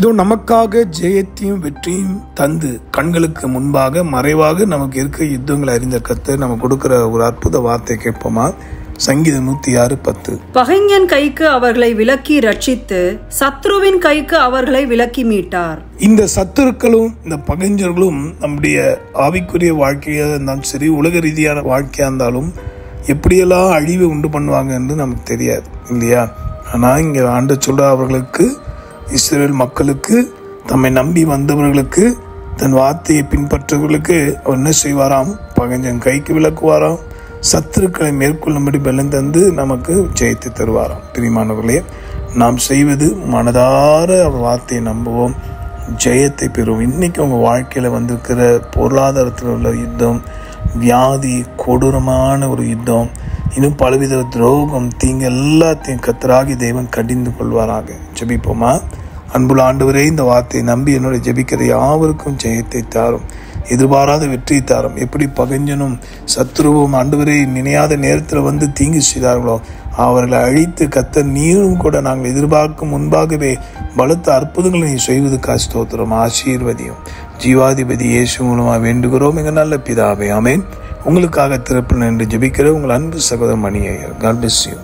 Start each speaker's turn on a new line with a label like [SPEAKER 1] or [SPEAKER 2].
[SPEAKER 1] இதோ நமக்காக ஜெயத்தையும் வெற்றியும் தந்து கண்களுக்கு முன்பாக மறைவாக நமக்கு இருக்க யுத்தங்களை அறிந்த கர்த்தர் நம்ம கொடுக்கிற ஒரு அற்புத வார்த்தை கேட்போமா? சங்கீதம் 106:10.
[SPEAKER 2] பகைஞன் கைக்கு அவர்களை விலக்கி ரட்சித்து சத்ருவின் கைக்கு அவர்களை விலக்கி மீட்டார்.
[SPEAKER 1] இந்த சத்துருக்களும் இந்த பகைஞர்களும் நம்முடைய ஆவிக்குரிய வாழ்க்கையா இருந்தாலும் சரி, உலக ரீதியான வாழ்க்கையா இருந்தாலும் எப்படியெல்லாம் அழிவை உண்டு பண்ணுவாங்க என்று நமக்கு தெரியாது இல்லையா? ஆனா இங்க ஆண்டவர் சொல்ற அவர்களுக்கு, இஸ்ரவேல் மக்களுக்கு, தம்மை நம்பி வந்தவர்களுக்கு, தன் வார்த்தையை பின்பற்றவர்களுக்கு அவர் என்ன செய்வாராம்? பகைஞன் கைக்கு விலக்குவாராம், சத்துருக்களை மேற்கொள்ளும்படி பலன் தந்து நமக்கு ஜெயத்தை தருவாராம். பிரியமானவர்களே, நாம் செய்வது மனதார அவர் வார்த்தையை நம்புவோம், ஜெயத்தை பெறுவோம். இன்னைக்கு உங்க வாழ்க்கையில வந்திருக்கிற பொருளாதாரத்தில் உள்ள யுத்தம், வியாதி, கொடூரமான ஒரு யுத்தம், இன்னும் பலவித துரோகம், தீங்கு எல்லாத்தையும் கர்த்தராகிய தேவன் கடிந்து கொள்வாராக. ஜெபிப்போமா? அன்புள்ள ஆண்டவரே, இந்த வார்த்தையை நம்பி என்னோட ஜெபிக்கிற யாவருக்கும் ஜெயத்தை தாரும், எதிர்பாராத வெற்றியை தாரும். எப்படி பகைஞனும் சத்துருவும் ஆண்டவரே நினையாத நேரத்தில் வந்து தீங்கு செய்தார்களோ அவர்களை அழித்து கர்த்தர் நீரும் கூட நாங்கள் எதிர்பார்க்கும் முன்பாகவே பலத்த அற்புதங்களை நீ செய்வதற்காக ஸ்தோத்திரம். ஆசீர்வதியும் ஜீவாதிபதி இயேசு மூலமா வேண்டுகிறோம் எங்கள் நல்ல பிதாவே, ஆமென். உங்களுக்காக திறப்பில் நின்று ஜெபிக்கிற உங்கள் அன்பு சகோதரர் மணி ஐயர். God bless you.